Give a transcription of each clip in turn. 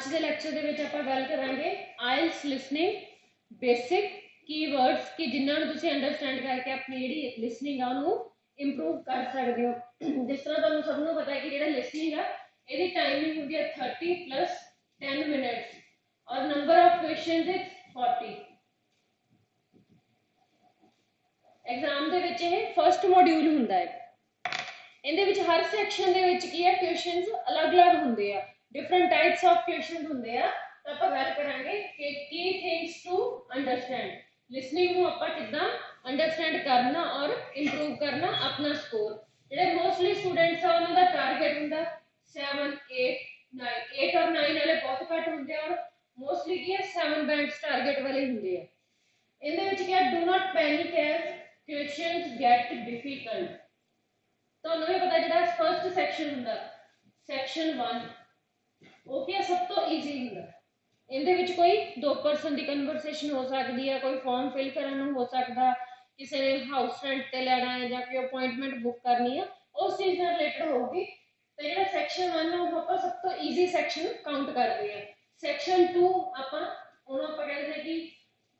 ਅੱਜ ਦੇ ਲੈਕਚਰ ਦੇ ਵਿੱਚ ਆਪਾਂ ਗੱਲ ਕਰਾਂਗੇ ਆਇਲਸ ਲਿਸਨਿੰਗ ਬੇਸਿਕ ਕੀਵਰਡਸ ਕਿ ਜਿਨ੍ਹਾਂ ਨੂੰ ਤੁਸੀਂ ਅੰਡਰਸਟੈਂਡ ਕਰਕੇ ਆਪਣੀ ਜਿਹੜੀ ਲਿਸਨਿੰਗ ਆ ਉਹਨੂੰ ਇੰਪਰੂਵ ਕਰ ਸਕਦੇ ਹੋ। ਜਿਸ ਤਰ੍ਹਾਂ ਤੁਹਾਨੂੰ ਸਭ ਨੂੰ ਪਤਾ ਹੈ ਕਿ ਜਿਹੜਾ ਲਿਸਨਿੰਗ ਆ ਇਹਦੀ ਟਾਈਮਿੰਗ ਹੁੰਦੀ ਹੈ 30 + 10 ਮਿੰਟਸ ਔਰ number of questions is 40। Exam ਦੇ ਵਿੱਚ ਇਹ ਫਸਟ ਮੋਡਿਊਲ ਹੁੰਦਾ ਹੈ। ਇਹਦੇ ਵਿੱਚ ਹਰ ਸੈਕਸ਼ਨ ਦੇ ਵਿੱਚ ਕੀ ਹੈ ਕੁਐਸਚਨਸ ਅਲੱਗ-ਅਲੱਗ ਹੁੰਦੇ ਆ, ਡਿਫਰੈਂਟ ਟਾਈਪਸ ਆਫ ਕੁਐਸਚਨਸ ਹੁੰਦੇ ਆ। ਤਾਂ ਆਪਾਂ ਗੱਲ ਕਰਾਂਗੇ ਕਿ ਕੀ ਥਿੰਗਸ ਟੂ ਅੰਡਰਸਟੈਂਡ, ਲਿਸਨਿੰਗ ਨੂੰ ਆਪਾਂ ਕਿੱਦਾਂ ਅੰਡਰਸਟੈਂਡ ਕਰਨਾ ਔਰ ਇੰਪਰੂਵ ਕਰਨਾ ਆਪਣਾ ਸਕੋਰ। ਜਿਹੜੇ ਮੋਸਟਲੀ ਸਟੂਡੈਂਟਸ ਆ ਉਹਨਾਂ ਦਾ ਟਾਰਗੇਟ ਹੁੰਦਾ 7 8 9 8 ਔਰ 9 ਵਾਲੇ ਬਹੁਤ ਘੱਟ ਹੁੰਦੇ ਆ ਔਰ ਮੋਸਟਲੀ ਕੀ ਹੈ 7 ਬੈਂਡਸ ਟਾਰਗੇਟ ਵਾਲੇ ਹੁੰਦੇ ਆ। ਇਹਦੇ ਵਿੱਚ ਕੀ ਹੈ do not panic as questions get difficult। ਤੁਹਾਨੂੰ ਵੀ ਪਤਾ ਜਿਹੜਾ ਫਰਸਟ ਸੈਕਸ਼ਨ ਹੁੰਦਾ ਸੈਕਸ਼ਨ 1 ਉਹ ਕੀ ਸਭ ਤੋਂ ਈਜ਼ੀ ਹੁੰਦਾ। ਇਹਦੇ ਵਿੱਚ ਕੋਈ 2% ਦੀ ਕਨਵਰਸੇਸ਼ਨ ਹੋ ਸਕਦੀ ਹੈ, ਕੋਈ ਫਾਰਮ ਫਿਲ ਕਰਨ ਨੂੰ ਹੋ ਸਕਦਾ, ਕਿਸੇ ਨੇ ਹਾਊਸ ਰੈਂਟ ਤੇ ਲੈਣਾ ਹੈ ਜਾਂ ਕੋਈ ਅਪਾਇੰਟਮੈਂਟ ਬੁੱਕ ਕਰਨੀ ਹੈ ਉਸ ਚੀਜ਼ ਨਾਲ ਰਿਲੇਟਡ ਹੋਊਗੀ। ਤੇ ਜਿਹੜਾ ਸੈਕਸ਼ਨ 1 ਹੈ ਉਹ ਆਪਾਂ ਸਭ ਤੋਂ ਈਜ਼ੀ ਸੈਕਸ਼ਨ ਕਾਊਂਟ ਕਰਦੇ ਹਾਂ। ਸੈਕਸ਼ਨ 2 ਆਪਾਂ ਉਹਨੂੰ ਆਪਾਂ ਕਹਿੰਦੇ ਕਿ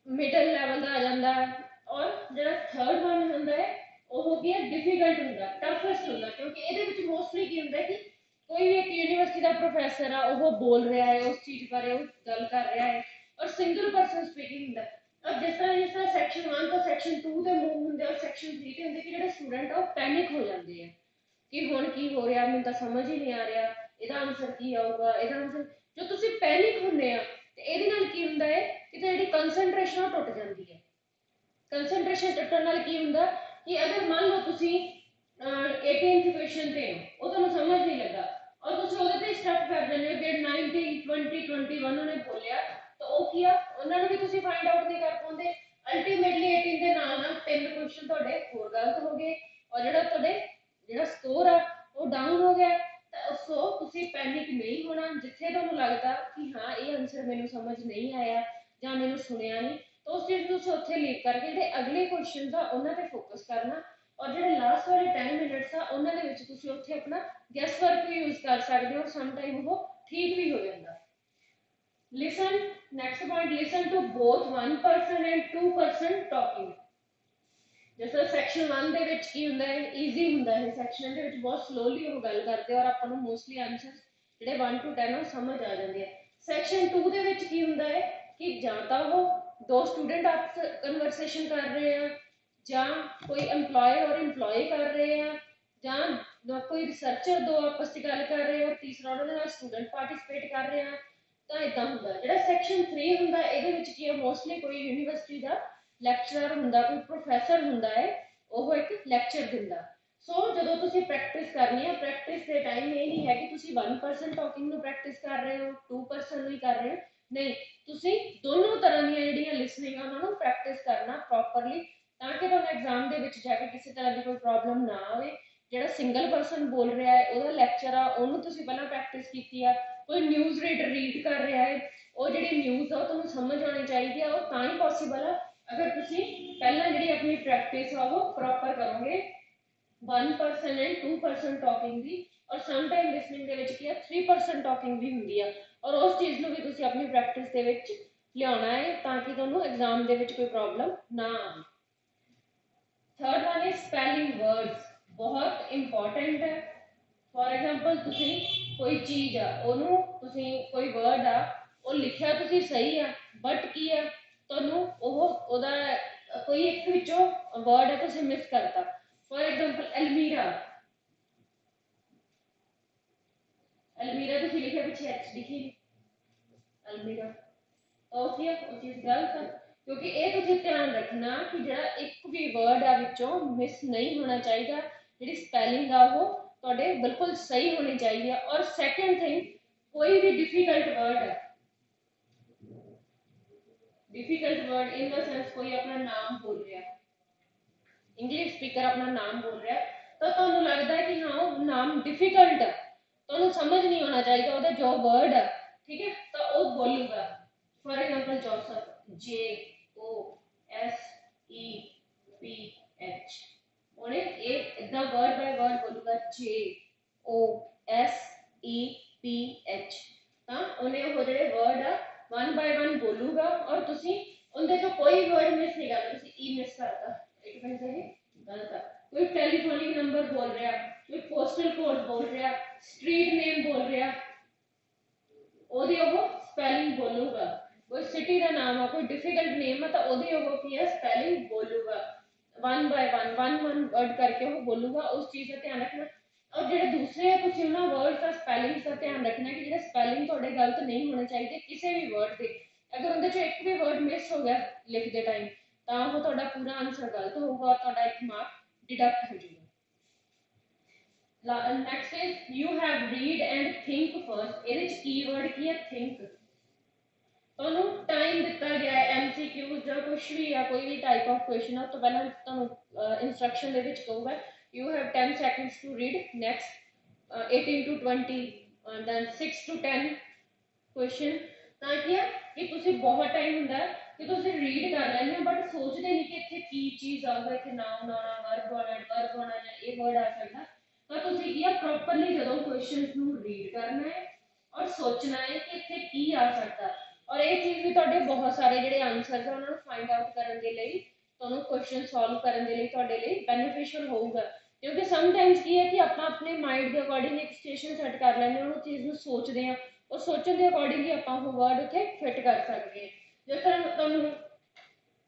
ਮਿਡਲ ਲੈਵਲ ਦਾ ਆ ਜਾਂਦਾ ਹੈ ਔਰ ਜਿਹੜਾ ਥਰਡ ਵਨ ਹੁੰਦਾ ਹੈ ਉਹ ਕੀ ਹੈ ਡਿਫਿਕਲਟ ਹੁੰਦਾ, ਟਫੈਸਟ ਹੁੰਦਾ, ਕਿਉਂਕਿ ਇਹਦੇ ਵਿੱਚ ਮੋਸਟਲੀ ਕੀ ਹੁੰਦਾ ਕਿ ਕੋਈ ਵੀ ਇੱਕ ਯੂਨੀਵਰਸਿਟੀ ਦਾ ਪ੍ਰੋਫੈਸਰ ਆ ਉਹ ਬੋਲ ਰਿਹਾ ਹੈ ਉਸ ਚੀਜ਼ ਬਾਰੇ, ਉਹ ਗੱਲ ਕਰ ਰਿਹਾ ਹੈ ਔਰ ਸਿੰਗਲ ਪਰਸਨ ਸਪੀਕਿੰਗ ਹੁੰਦਾ। ਔਰ ਜਿਸ ਤਰ੍ਹਾਂ ਸੈਕਸ਼ਨ 1 ਤੋਂ ਸੈਕਸ਼ਨ 2 ਦੇ ਮੂਵ ਹੁੰਦੇ ਔਰ ਸੈਕਸ਼ਨ 3 ਤੇ ਹੁੰਦੇ ਕਿ ਜਿਹੜੇ ਸਟੂਡੈਂਟ ਆ ਉਹ ਪੈਨਿਕ ਹੋ ਜਾਂਦੇ ਆ ਕਿ ਹੁਣ ਕੀ ਹੋ ਰਿਹਾ, ਮੈਨੂੰ ਤਾਂ ਸਮਝ ਹੀ ਨਹੀਂ ਆ ਰਿਹਾ, ਇਹਦਾ ਆਨਸਰ ਕੀ ਆਊਗਾ, ਇਹਦਾ ਆਨਸਰ। ਜੋ ਤੁਸੀਂ ਪੈਨਿਕ ਹੁੰਦੇ ਆ ਤੇ ਇਹਦੇ ਨਾਲ ਕੀ ਹੁੰਦਾ ਹੈ ਕਿ ਜਿਹੜੀ ਕੰਸੈਂਟਰੇਸ਼ਨ ਉਹ ਟੁੱਟ ਜਾਂਦੀ ਹੈ। ਕੰਸੈਂਟਰੇਸ਼ਨ ਟੁੱਟਣ ਨਾਲ ਕੀ ਹੁੰਦਾ ਕਿ ਅਗਰ ਮੰਨ ਲਓ ਤੁਸੀਂ 18th ਕੁਐਸਚਨ ਤੇ ਉਹ ਤੁਹਾਨੂੰ ਸਮਝ ਨਹੀਂ ਲੱਗਾ ਔਰ ਤੁਸੀਂ ਉਹਦੇ ਤੇ ਸਟਕ ਕਰ ਜਾਂਦੇ ਹੋ ਕਿ 19 20 21 ਉਹਨੇ ਬੋਲਿਆ ਤਾਂ ਉਹ ਕੀ ਆ ਉਹਨਾਂ ਨੂੰ ਵੀ ਤੁਸੀਂ ਫਾਈਂਡ ਆਊਟ ਨਹੀਂ ਕਰ ਪਾਉਂਦੇ। ਅਲਟੀਮੇਟਲੀ 18 ਦੇ ਨਾਲ ਨਾਲ 3 ਕੁਐਸਚਨ ਤੁਹਾਡੇ ਹੋਰ ਗਲਤ ਹੋ ਗਏ ਔਰ ਜਿਹੜਾ ਸਕੋਰ ਆ ਉਹ ਡਾਊਨ ਹੋ ਗਿਆ। ਤਾਂ ਸੋ ਤੁਸੀਂ ਪੈਨਿਕ ਨਹੀਂ ਹੋਣਾ। ਜਿੱਥੇ ਤੁਹਾਨੂੰ ਲੱਗਦਾ ਕਿ ਹਾਂ ਇਹ ਆਨਸਰ ਮੈਨੂੰ ਸਮਝ ਨਹੀਂ ਆਇਆ ਜਾਂ ਮੈਨੂੰ ਸੁਣਿਆ ਨਹੀਂ ਤਾਂ ਉਸ ਚੀਜ਼ ਨੂੰ ਤੁਸੀਂ ਉੱਥੇ ਲੀਵ ਕਰਕੇ ਜਿਹੜੇ ਅਗਲੇ ਕੁਐਸਚਨਸ ਆ ਉਹਨਾਂ ਤੇ ਫੋਕਸ ਕਰਨਾ ਔਰ ਜਿਹੜੇ ਲਾਸਟ ਵਾਲੇ 10 ਮਿੰਟਸ ਆ ਉਹਨਾਂ ਦੇ ਵਿੱਚ ਤੁਸੀਂ ਉੱਥੇ ਆਪਣਾ ਗੈਸ ਵਰਕ ਵੀ ਯੂਜ਼ ਕਰ ਸਕਦੇ ਹੋ। ਸਮ ਟਾਈਮ ਉਹ ਠੀਕ ਵੀ ਹੋ ਜਾਂਦਾ। Listen, next point, listen to both 1% and 2% talking. ਜਿਸ ਤਰ੍ਹਾਂ ਸੈਕਸ਼ਨ 1 ਦੇ ਵਿੱਚ ਕੀ ਹੁੰਦਾ ਹੈ ਈਜ਼ੀ ਹੁੰਦਾ ਹੈ ਸੈਕਸ਼ਨ ਦੇ ਵਿੱਚ ਬਹੁਤ ਸਲੋਲੀ ਉਹ ਗੱਲ ਕਰਦੇ ਔਰ ਆਪਾਂ ਨੂੰ ਮੋਸਟਲੀ ਆਨਸਰਸ ਜਿਹੜੇ 1 to 10 ਉਹ ਸਮਝ ਆ ਜਾਂਦੇ ਆ। ਸੈਕਸ਼ਨ 2 ਦੇ ਵਿੱਚ ਕੀ ਹੁੰਦਾ ਹੈ ਕਿ ਜਾਂ ਤਾਂ ਉਹ ਦੋ ਸਟੂਡੈਂਟ ਆਪਸ ਕਨਵਰਸੇਸ਼ਨ ਕਰ ਰਹੇ ਆ ਜਾਂ ਕੋਈ EMPLOYE ਔਰ EMPLOYE ਕਰ ਰਹੇ ਆ ਜਾਂ ਕੋਈ ਰਿਸਰਚਰ ਦੋ ਆਪਸ ਵਿੱਚ ਗੱਲ ਕਰ ਰਹੇ ਔਰ ਤੀਸਰਾ ਉਹਨਾਂ ਦੇ ਨਾਲ ਸਟੂਡੈਂਟ ਪਾਰਟਿਸਿਪੇਟ ਕਰ ਰਹੇ ਆ। ਤਾਂ ਇਦਾਂ ਹੁੰਦਾ। ਜਿਹੜਾ ਸੈਕਸ਼ਨ 3 ਹੁੰਦਾ ਇਹਦੇ ਵਿੱਚ ਕੀ ਹੈ ਮੋਸਟਲੀ ਕੋਈ ਯੂਨੀਵਰਸਿਟੀ ਦਾ ਲੈਕਚਰਰ ਹੁੰਦਾ, ਕੋਈ ਪ੍ਰੋਫੈਸਰ ਹੁੰਦਾ ਹੈ ਉਹ ਇੱਕ ਲੈਕਚਰ ਦਿੰਦਾ। ਸੋ ਜਦੋਂ ਤੁਸੀਂ ਪ੍ਰੈਕਟਿਸ ਕਰਨੀ ਹੈ ਪ੍ਰੈਕਟਿਸ ਦੇ ਟਾਈਮ ਇਹ ਨਹੀਂ ਹੈ ਕਿ ਤੁਸੀਂ 1% ਟਾਕਿੰਗ ਨੂੰ ਪ੍ਰੈਕਟਿਸ ਕਰ ਰਹੇ ਹੋ 2% ਨੂੰ ਹੀ ਕਰ ਰਹੇ ਹੋ, ਨਹੀਂ, ਤੁਸੀਂ ਦੋਨੋਂ ਤਰ੍ਹਾਂ ਦੀਆਂ ਜਿਹੜੀਆਂ ਲਿਸਨਿੰਗ ਆ ਉਹਨਾਂ ਨੂੰ ਪ੍ਰੈਕਟਿਸ ਕਰਨਾ ਪ੍ਰੋਪਰਲੀ ਤਾਂ ਕਿ ਤੁਹਾਨੂੰ ਐਗਜ਼ਾਮ ਦੇ ਵਿੱਚ ਜਾ ਕੇ ਕਿਸੇ ਤਰ੍ਹਾਂ ਦੀ ਕੋਈ ਪ੍ਰੋਬਲਮ ਨਾ ਆਵੇ। ਜਿਹੜਾ ਸਿੰਗਲ ਪਰਸਨ ਬੋਲ ਰਿਹਾ ਹੈ ਉਹਦਾ ਲੈਕਚਰ ਆ ਉਹਨੂੰ ਤੁਸੀਂ ਪਹਿਲਾਂ ਪ੍ਰੈਕਟਿਸ ਕੀਤੀ ਆ, ਕੋਈ ਨਿਊਜ਼ ਰੀਡਰ ਰੀਡ ਕਰ ਰਿਹਾ ਹੈ ਉਹ ਜਿਹੜੀ ਨਿਊਜ਼ ਆ ਉਹ ਤੁਹਾਨੂੰ ਸਮਝ ਆਉਣੀ ਚਾਹੀਦੀ ਆ। ਉਹ ਤਾਂ ਹੀ ਪੋਸੀਬਲ ਆ ਅਗਰ ਤੁਸੀਂ ਪਹਿਲਾਂ ਜਿਹੜੀ ਆਪਣੀ ਪ੍ਰੈਕਟਿਸ ਆ ਉਹ ਪ੍ਰੋਪਰ ਕਰੋਗੇ 1% ਐਂਡ 2% ਟਾਕਿੰਗ ਦੀ। ਔਰ ਸਮ ਟਾਈਮ ਲਿਸਨਿੰਗ ਦੇ ਵਿੱਚ ਕੀ ਹੈ 3% ਟਾਕਿੰਗ ਵੀ ਹੁੰਦੀ ਆ ਔਰ ਉਸ ਚੀਜ਼ ਨੂੰ ਵੀ ਤੁਸੀਂ ਆਪਣੀ ਪ੍ਰੈਕਟਿਸ ਦੇ ਵਿੱਚ ਲਿਆਉਣਾ ਹੈ ਤਾਂ ਕਿ ਤੁਹਾਨੂੰ ਐਗਜ਼ਾਮ ਦੇ ਵਿੱਚ ਕੋਈ ਪ੍ਰੋਬਲਮ ਨਾ ਆਵੇ। ਥਰਡ ਵਨ ਹੈ ਸਪੈਲਿੰਗ ਵਰਡਸ, ਬਹੁਤ ਇੰਪੋਰਟੈਂਟ ਹੈ। ਫੋਰ ਐਗਜ਼ਾਮਪਲ ਤੁਸੀਂ ਕੋਈ ਚੀਜ਼ ਆ ਉਹਨੂੰ ਤੁਸੀਂ ਕੋਈ ਵਰਡ ਆ ਉਹ ਲਿਖਿਆ ਤੁਸੀਂ ਸਹੀ ਆ ਬਟ ਕੀ ਆ ਤੁਹਾਨੂੰ ਉਹਦਾ ਕੋਈ ਇੱਕ ਵਿੱਚੋਂ ਵਰਡ ਹੈ ਤੁਸੀਂ ਮਿਸ ਕਰਤਾ। ਫੋਰ ਐਗਜ਼ਾਮਪਲ ਅਲਮੀਰਾ, ਅਲਮੀਰਾ ਤੁਸੀਂ ਲਿਖਿਆ ਪਿੱਛੇ ਐਚ ਲਿਖੀ ਅਲਮੀਰਾ, ਉਹ ਕੀ ਉਹ ਚੀਜ਼ ਗਲਤ ਹੈ ਕਿਉਂਕਿ ਇਹ ਤੁਸੀਂ ਧਿਆਨ ਰੱਖਣਾ ਕਿ ਜਿਹੜਾ ਇੱਕ ਵੀ ਵਰਡ ਆ ਵਿੱਚੋਂ ਮਿਸ ਨਹੀਂ ਹੋਣਾ ਚਾਹੀਦਾ। ਜਿਹੜੀ ਸਪੈਲਿੰਗ ਆ ਉਹ ਤੁਹਾਡੇ ਬਿਲਕੁਲ ਸਹੀ ਹੋਣੀ ਚਾਹੀਦੀ ਹੈ। ਔਰ ਸੈਕੰਡ ਥਿੰਗ ਕੋਈ ਵੀ ਡਿਫਿਕਲਟ ਵਰਡ ਹੈ, difficult word in the sense कोई अपना नाम बोल रहा है, इंग्लिश स्पीकर अपना नाम बोल रहा है तो ਤੁਹਾਨੂੰ लगता है कि हाँ वो नाम डिफिकल्ट है, ਤੁਹਾਨੂੰ समझ नहीं होना चाहिए ਉਹਦਾ जो वर्ड है, ठीक है, तो वो बोलूगा। फॉर एग्जांपल जोसेफ, JOSEPH, ਉਹਨੇ ਇਹ ਇਦਾਂ वर्ड बाय वर्ड बोलूगा JOSEPH। ਤਾਂ ਉਹਨੇ ਉਹ ਜਿਹੜੇ कोई वर्ड मिस नहीं करना, तुसी ई मिस करता एक मिनट से गलत है। कोई टेलीफोनिक नंबर बोल रहा, कोई पोस्टल कोड बोल रहा, स्ट्रीट नेम बोल रहा, ओदी वो स्पेलिंग बोलूगा। कोई सिटी का नाम है, कोई डिफिकल्ट नेम है, तो ओदी वो की है स्पेलिंग बोलूगा। वन बाय वन वर्ड करके वो बोलूगा, उस चीज़ का ध्यान रखना। और जो दूसरे तुम उन्होंने वर्ड का स्पेलिंग का ध्यान रखना कि जो स्पेलिंग थोड़े गलत नहीं होने चाहिए किसी भी वर्ड के। अगर उनके चो एक भी वर्ड मिस हो गया लिखते टाइम तो वो थोड़ा पूरा आंसर गलत होगा और थोड़ा एक मार्क डिडक्ट हो जाएगा। Next is you have read and think first. ये कीवर्ड की है थिंक। ਤੁਹਾਨੂੰ ਟਾਈਮ ਦਿੱਤਾ ਗਿਆ ਹੈ ਐਮਸੀਕਿਊ ਜਾਂ ਕੁਝ ਵੀ ਆ ਕੋਈ ਵੀ ਟਾਈਪ ਆਫ ਕੁਐਸਚਨ ਆ ਤੋਂ ਪਹਿਲਾਂ ਤੁਹਾਨੂੰ ਇਨਸਟਰਕਸ਼ਨ ਦੇ ਵਿੱਚ ਕਹੂਗਾ you have 10 seconds to read. Next 18 to 20 and then 6 to 10 question ਤਾਂ ਕੀ ਹੈ ਕਿ ਤੁਸੀਂ ਬਹੁਤ ਟਾਈਮ ਹੁੰਦਾ ਹੈ ਕਿ ਤੁਸੀਂ ਰੀਡ ਕਰ ਲੈਂਦੇ ਹੋ ਬਟ ਸੋਚਦੇ ਨਹੀਂ ਕਿ ਇੱਥੇ ਕੀ ਚੀਜ਼ ਆਊਗਾ, ਇੱਥੇ ਨਾਮ ਆਉਣਾ, ਵਰਬ ਆਉਣਾ ਜਾਂ ਇਹ ਵਰਡ ਆ ਸਕਦਾ। ਤਾਂ ਤੁਸੀਂ ਕੀ ਆ ਪ੍ਰੋਪਰਲੀ ਜਦੋਂ ਕੁਐਸਚਨਸ ਨੂੰ ਰੀਡ ਕਰਨਾ ਹੈ ਔਰ ਸੋਚਣਾ ਹੈ ਕਿ ਇੱਥੇ ਕੀ ਆ ਸਕਦਾ। और ये चीज़ भी तुहाडे बहुत सारे जिहड़े आंसर्स है उन्होंने फाइंड आउट करने के लिए तुहानूं क्वेश्चन सॉल्व करने के लिए तुहाडे लिए बेनीफिशियल होगा। क्योंकि समटाइम्स की है कि आप अपने माइंड के अकॉर्डिंग एक स्टेशन सैट कर लैंदे उस चीज़ को सोचते हैं और सोचने के अकॉर्डिंगली आप वर्ड उत्थे फिट कर सकते हैं। जिस तरह तुहानूं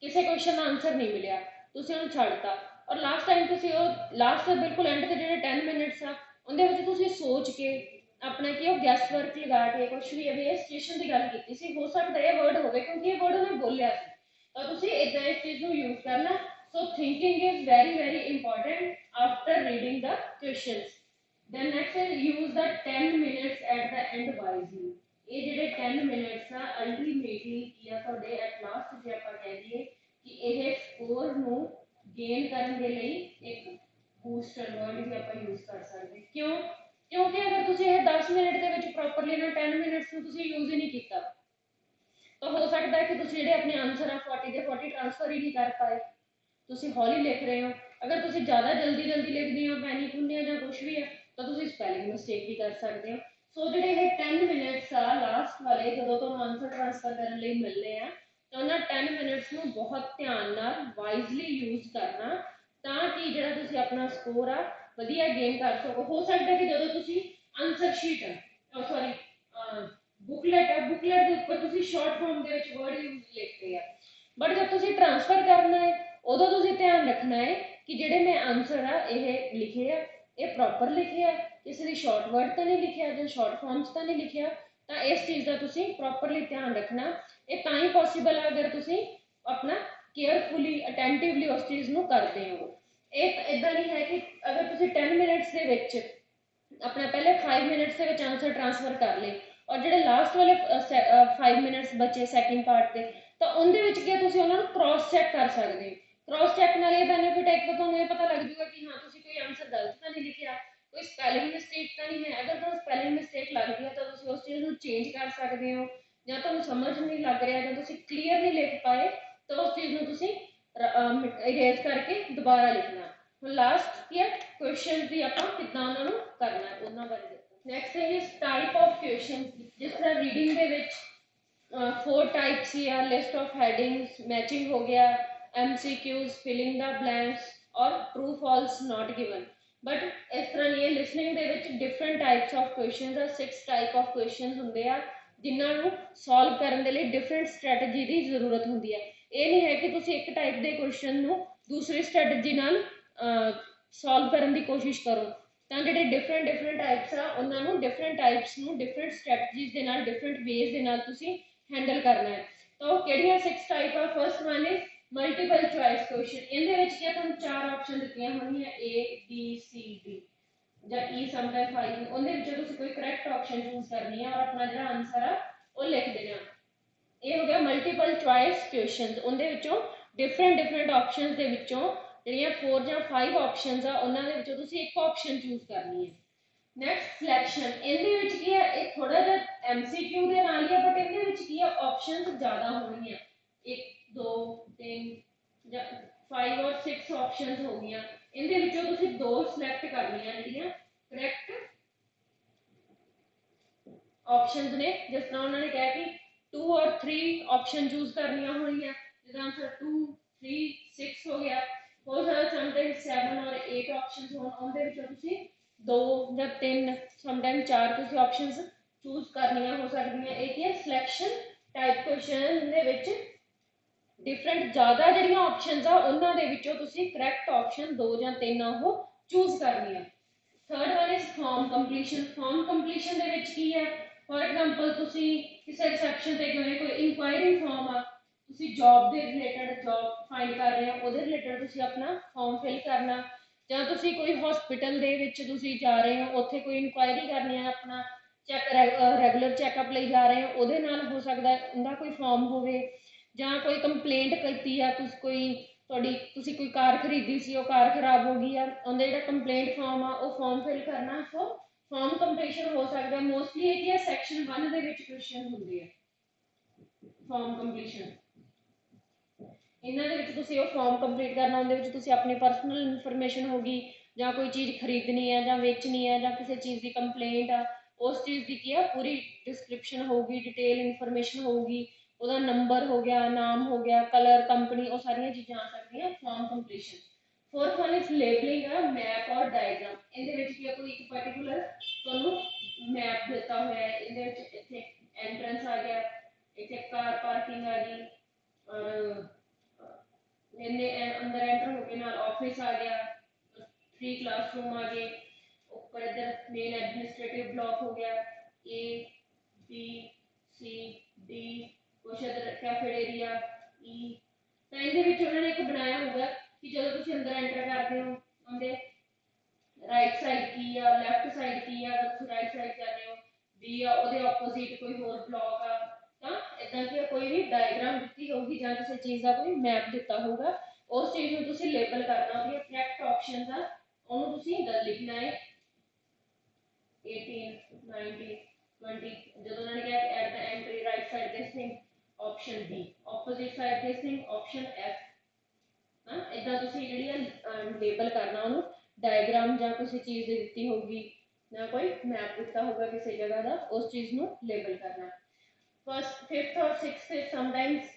किसी क्वेश्चन का आंसर नहीं मिलिया तुसीं उहनूं छड्डता और लास्ट टाइम तुसीं लास्ट बिल्कुल एंड के जिहड़े 10 मिनट्स आ उहदे विच तुसीं सोच के अपना कि गैस वर्क लगा के कुछ भी अभी स्टेशन की गल की हो सकता है वर्ड हो क्योंकि ये वर्ड उन्हें बोलिया तो तुम इदा इस चीज़ को यूज करना। So thinking is very very important after reading the questions. Then next is use the 10 minutes at the end wisely. ये जो 10 मिनट्स आ अल्टीमेटली किया थोड़े एट लास्ट जो आप कह दीए कि यह स्कोर को गेन करने के लिए एक बूस्टर वर्ड भी आप यूज कर सकते। क्यों? क्योंकि अगर तुम यह 10 मिनट के प्रॉपरली ना 10 मिनट्स यूज ही नहीं किया तो हो सकता है कि तुम जो अपने आंसर आ 40 के 40 ट्रांसफर ही नहीं कर पाए। तुम हौली लिख रहे हो, अगर तुम ज़्यादा जल्दी लिखते हो पैनी पुन्ने या कुछ भी है तो तुम स्पैलिंग मिस्टेक भी कर सकते हो। सो जो 10 मिनट्स आ लास्ट वाले जो तुम आंसर ट्रांसफर करने मिलने हैं तो उन्होंने 10 मिनट्स को बहुत ध्यान वाइजली यूज करना ताकि जो तुम अपना स्कोर आ वधिया गेन कर सको। हो सकता है कि जो तुम आंसर शीट सॉरी बुकलेट है बुकलेट के उपर तुम शॉर्ट फॉर्म के वर्ड यूज लिखते हैं बट जब तुम ट्रांसफर करना है उदों तुम ध्यान रखना है कि जेडे मैं आंसर आ ये लिखे है ये प्रॉपर लिखे है, किसी भी शॉर्ट वर्ड तो नहीं लिखा जो शॉर्ट फॉर्म्स तो नहीं लिखा। तो इस चीज़ का तुम प्रॉपरली ध्यान रखना। ये तो ही पॉसीबल है अगर तुम अपना केयरफुली अटेंटिवली उस चीज़ को करते हो। एक इदा नहीं है कि अगर तुम 10 मिनट्स के अपना पहले 5 मिनट्स के आंसर ट्रांसफर कर ले और जो लास्ट वाले 5 मिनट्स बचे सैकेंड पार्ट के तो उनके क्या तुम उन्होंने क्रॉस चैक कर सकते हो। क्रॉस चैक नाल ये बेनिफिट है तो तुम्हें पता लग जाएगा कि हाँ तुम कोई आंसर गलत तो नहीं लिखा, कोई स्पैलिंग मिस्टेक तो नहीं है। अगर तुम्हें स्पैलिंग मिस्टेक लग गई तो तुम उस चीज़ को चेंज कर सकते हो या तुम समझ नहीं लग रहा या तुम क्लीयर नहीं लिख पाए तो उस चीज़ को तुम इरेज करके दोबारा लिखना। लास्ट की है क्वेश्चन की आप कितना उन्होंने करना उन्होंने बारे। Next is type of question. जिस तरह रीडिंग के 4 टाइप्स या लिस्ट ऑफ हेडिंग्स मैचिंग हो गया, MCQs फिलिंग द ब्लैंक्स और true false not given. But इस तरह ये लिसनिंग के different types of question 6 type of question होंगे जिन्होंने सॉल्व करने के लिए डिफरेंट स्ट्रैटेजी की जरूरत होती है। ये नहीं है कि तुम एक टाइप के क्वेश्चन को दूसरी स्ट्रैटेजी सॉल्व करने की कोशिश करो। तो जो डिफरेंट टाइप्स आ उन्होंने डिफरेंट टाइप्स डिफरेंट स्ट्रैटेजीज के नाल डिफरेंट वेज के नाल हैंडल करना है। तो किहड़ियां 6 टाइप आ? First one is multiple choice question. इहदे 4 ऑप्शन दित्तियां होणगीआं A B C D या E समटाइम 5। उहदे विचों तुसीं कोई करैक्ट ऑप्शन चूज करनी है और अपना जो आंसर आ वो लिख देना। ये हो गया मल्टीपल चॉइस क्वेश्चन। उहदे विचों डिफरेंट ऑप्शनस दे विचों जिहड़ियां 4 या 5 ऑप्शनस आ उहनां दे विचों तुसीं एक ऑप्शन चूज करनी है। Next selection. इहदे विच की है ये थोड़ा जिहा MCQ दे नाल ही है बट इहदे विच की है ऑप्शनस ज़्यादा होणगीआं 1 2 3 या 5 और 6 ऑप्शनस हो गई। इहदे विचों तुसीं 2 सिलेक्ट करनियां जिहड़ियां करैक्ट ऑप्शनस ने। जिस तरह उन्होंने कहा कि 2 और 3 ऑप्शन चूज करनियां होणगीआं ਇਹਦਾ ਆਨਸਰ 2 3 6 ਹੋ ਗਿਆ। ਹੋ ਸਕਦਾ ਸਮਟਾਈਮ 7 ਔਰ 8 ਆਪਸ਼ਨਸ ਹੋਣ, ਉਹਦੇ ਵਿੱਚੋਂ ਤੁਸੀਂ 2 ਜਾਂ 3 ਸਮਟਾਈਮ 4 ਤੁਸੀਂ ਆਪਸ਼ਨਸ ਚੂਜ਼ ਕਰਨੀਆਂ ਹੋ ਸਕਦੀਆਂ। ਇਹ ਕੀ ਹੈ, ਸਿਲੈਕਸ਼ਨ ਟਾਈਪ ਕੁਐਸਚਨ ਦੇ ਵਿੱਚ डिफरेंट ज़्यादा ਜਿਹੜੀਆਂ ਆਪਸ਼ਨਸ ਆ ਉਹਨਾਂ ਦੇ ਵਿੱਚੋਂ ਤੁਸੀਂ ਕਰੈਕਟ ਆਪਸ਼ਨ 2 ਜਾਂ 3 ਆ ਉਹ ਚੂਜ਼ ਕਰਨੀ ਆ। Third one is form completion. Form completion ਦੇ ਵਿੱਚ ਕੀ ਹੈ, ਫੋਰ ਐਗਜ਼ਾਮਪਲ ਤੁਸੀਂ ਕਿਸੇ ਸੈਕਸ਼ਨ ਤੇ ਗਏ, ਕੋਈ ਇਨਕੁਆਇਰੀ ਫਾਰਮ ਆ, ਤੁਸੀਂ ਜੌਬ ਦੇ ਰਿਲੇਟਡ ਜੌਬ ਫਾਈਂਡ ਕਰ ਰਹੇ ਹੋ, ਉਹਦੇ ਰਿਲੇਟਡ ਤੁਸੀਂ ਆਪਣਾ ਫਾਰਮ ਫਿਲ ਕਰਨਾ, ਜਾਂ ਤੁਸੀਂ ਕੋਈ ਹਸਪੀਟਲ ਦੇ ਵਿੱਚ ਤੁਸੀਂ ਜਾ ਰਹੇ ਹੋ, ਉੱਥੇ ਕੋਈ ਇਨਕੁਆਇਰੀ ਕਰਨੀ ਹੈ, ਆਪਣਾ ਚੈੱਕ ਰੈਗੂਲਰ ਚੈੱਕਅਪ ਲਈ ਜਾ ਰਹੇ ਹੋ, ਉਹਦੇ ਨਾਲ ਹੋ ਸਕਦਾ ਉਹਦਾ ਕੋਈ ਫਾਰਮ ਹੋਵੇ, ਜਾਂ ਕੋਈ ਕੰਪਲੇਂਟ ਕੀਤੀ ਆ, ਕੁਛ ਕੋਈ ਤੁਹਾਡੀ ਤੁਸੀਂ ਕੋਈ ਕਾਰ ਖਰੀਦੀ ਸੀ, ਉਹ ਕਾਰ ਖਰਾਬ ਹੋ ਗਈ ਆ, ਉਹਦਾ ਜਿਹੜਾ ਕੰਪਲੇਂਟ ਫਾਰਮ ਆ ਉਹ ਫਾਰਮ ਫਿਲ ਕਰਨਾ। ਸੋ ਫਾਰਮ ਕੰਪਲੀਸ਼ਨ ਹੋ ਸਕਦਾ। ਮੋਸਟਲੀ ਇਹ ਕੀ ਹੈ, ਸੈਕਸ਼ਨ 1 ਦੇ ਵਿੱਚ ਕੁਐਸਚਨ ਹੁੰਦੇ ਆ ਫਾਰਮ ਕੰਪਲੀਸ਼ਨ। ਇਹਨਾਂ ਦੇ ਵਿੱਚ ਤੁਸੀਂ ਉਹ ਫਾਰਮ ਕੰਪਲੀਟ ਕਰਨਾ, ਉਹਦੇ ਵਿੱਚ ਤੁਸੀਂ ਆਪਣੀ ਪਰਸਨਲ ਇਨਫੋਰਮੇਸ਼ਨ ਹੋਗੀ, ਜਾਂ ਕੋਈ ਚੀਜ਼ ਖਰੀਦਣੀ ਹੈ ਜਾਂ ਵੇਚਣੀ ਹੈ, ਜਾਂ ਕਿਸੇ ਚੀਜ਼ ਦੀ ਕੰਪਲੇਂਟ ਆ, ਉਸ ਚੀਜ਼ ਦੀ ਕੀ ਆ ਪੂਰੀ ਡਿਸਕ੍ਰਿਪਸ਼ਨ ਹੋਊਗੀ, ਡਿਟੇਲ ਇਨਫੋਰਮੇਸ਼ਨ ਹੋਊਗੀ, ਉਹਦਾ ਨੰਬਰ ਹੋ ਗਿਆ, ਨਾਮ ਹੋ ਗਿਆ, ਕਲਰ, ਕੰਪਨੀ, ਉਹ ਸਾਰੀਆਂ ਚੀਜ਼ਾਂ ਆ ਸਕਦੀਆਂ form completion. Fourth one is labelling है मैप और डायग्राम। ਇਹਦੇ ਵਿੱਚ ਕੀ ਕੋਈ ਇੱਕ ਪਾਰਟਿਕੂਲਰ ਤੁਹਾਨੂੰ ਮੈਪ ਦਿੱਤਾ ਹੋਇਆ ਹੈ, ਇਹਦੇ ਵਿੱਚ ਇੱਥੇ ਐਂਟਰੈਂਸ ਆ ਗਿਆ, ਇੱਥੇ ਕਾਰ ਪਾਰਕਿੰਗ ਆ ਗਈ, ਔਰ ਇਹਨੇ ਅੰਦਰ एंटर ਹੋ ਕੇ ਨਾਲ ਆਫਿਸ ਆ ਗਿਆ, 3 क्लासरूम आ गए, ऊपर इधर मेन एडमिनिस्ट्रेटिव ब्लॉक हो गया, ए बी सी डी, कुछ इधर कैफेटेरिया ई। तो ਇਹਦੇ ਵਿੱਚ ਉਹਨਾਂ ਨੇ ਇੱਕ ਬਣਾਇਆ ਹੋਊਗਾ कि जो तुम अंदर एंटर करते हो, उनके राइट साइड की या लैफ्ट साइड की, अगर तुम राइट साइड जाते हो बी या ਉਹਦੇ ਆਪੋਜ਼ਿਟ ਕੋਈ ਹੋਰ ਬਲੌਕ ਆ, ਤਾਂ ਇਦਾਂ ਕਿ ਕੋਈ ਵੀ ਡਾਇਗਰਾਮ ਦਿੱਤੀ ਹੋਊਗੀ ਜਾਂ ਕਿਸੇ ਚੀਜ਼ ਦਾ ਕੋਈ ਮੈਪ ਦਿੱਤਾ ਹੋਊਗਾ, ਉਸ ਚੀਜ਼ ਨੂੰ ਤੁਸੀਂ ਲੇਬਲ ਕਰਨਾ, ਉਹਦੀਆਂ ਕਰੈਕਟ ਆਪਸ਼ਨਸ ਆ ਉਹਨੂੰ ਤੁਸੀਂ ਲਿਖਣਾ ਹੈ 18 19 20। ਜਦੋਂ ਉਹਨਾਂ ਨੇ ਕਿਹਾ at the entry right side this thing option B, opposite side this thing option F. इदा तुम जी लेबल करना, ਉਹਨੂੰ डायग्राम ਜਾਂ किसी चीज़ दी होगी ना कोई मैप दिता होगा किसी जगह का, उस चीज़ ਨੂੰ लेबल करना। फर्स्ट फिफ्थ और सिक्स्थ समटाइम्स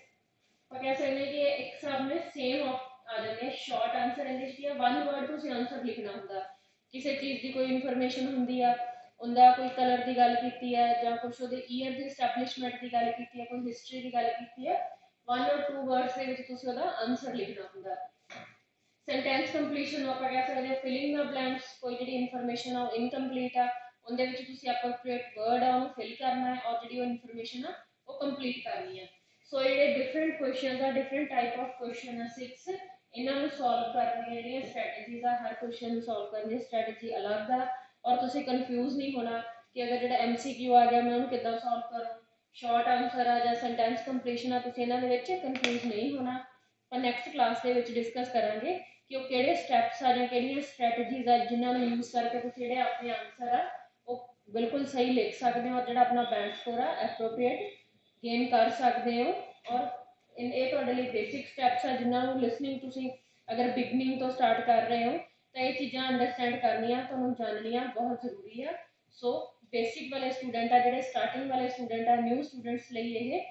ਆਪਾਂ कह सकते हैं कि एक हिसाब में सेम आ जाते हैं शॉर्ट आंसर। ਇਹਦੇ ਕੀ ਹੈ, 1 वर्ड ਤੁਸੀਂ आंसर लिखना ਹੁੰਦਾ, ਕਿਸੇ ਚੀਜ਼ ਦੀ ਕੋਈ ਇਨਫੋਰਮੇਸ਼ਨ ਹੁੰਦੀ ਆ, ਉਹਦਾ ਕੋਈ ਕਲਰ ਦੀ ਗੱਲ ਕੀਤੀ ਹੈ, ਜਾਂ ਕੁਝ ਉਹਦੇ ਈਅਰ ਦੀ ਐਸਟੈਬਲਿਸ਼ਮੈਂਟ ਦੀ ਗੱਲ ਕੀਤੀ ਹੈ, ਕੋਈ ਹਿਸਟਰੀ ਦੀ ਗੱਲ ਕੀਤੀ ਹੈ, 1 और 2 वर्ड्स ਦੇ ਵਿੱਚ ਤੁਸੀਂ ਉਹਦਾ ਆਨਸਰ ਲਿਖਣਾ ਹੁੰਦਾ। सेंटेंस कंप्लीशन आप कह सकते हैं फिलिंग द ब्लैंक्स, कोई जी इनफॉर्मेशन आ इनकंप्लीट आ, उनके एप्रोप्रिएट वर्ड आ फिल करना है, और जी इनफॉर्मेशन आ वो कंप्लीट करनी है। सो ये डिफरेंट क्वेश्चन आ, डिफरेंट टाइप ऑफ क्वेश्चन आ 6, इन्होंने सॉल्व करने जी स्ट्रैटेजीज आ, हर क्वेश्चन सॉल्व करने की स्ट्रैटेजी अलग आ, और तुम कन्फ्यूज नहीं होना कि अगर जो MCQ आ गया मैं उन्होंने कितना सॉल्व करूँ, शॉर्ट आंसर आ या सेंटेंस कंप्लीशन आ, तुम इन्होंने कन्फ्यूज नहीं होना। पर नैक्सट क्लास के डिस्कस करांगे कि वो किहड़े स्टैप्स आ जां किहड़ियां स्ट्रैटेजीज आ जिन्होंने यूज करके तुसीं जिहड़े अपने आंसर आ वो बिल्कुल सही लिख सकते हो, और जिहड़ा अपना बैंड स्कोर आ एप्रोप्रिएट गेन कर सकते हो। और ये तुहाडे लई बेसिक स्टैप्स आ जिन्होंने लिसनिंग तुसीं अगर बिगनिंग तो स्टार्ट कर रहे हो तो ये चीज़ां अंडरस्टैंड करनियां तुहानूं जाननियां बहुत जरूरी है। सो बेसिक वाले स्टूडेंट आ जिहड़े स्टार्टिंग वाले स्टूडेंट आ न्यू स्टूडेंट्स लई ये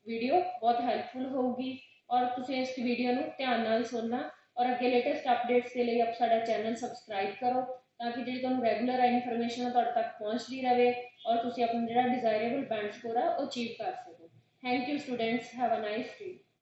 वीडियो बहुत हैल्पफुल होगी, और तुसीं इस वीडियो नूं ध्यान नाल सुनना, और अगे लेटेस्ट अपडेट्स के लिए आप साडा चैनल सबसक्राइब करो ताकि जी तुहानूं रेगुलर इनफॉर्मेशन तुहाडे तक पहुँचती रहे, और तुसीं अपना जिहड़ा डिजायरेबल बैंड स्कोर आ अचीव कर सको। Thank you students, have a nice day.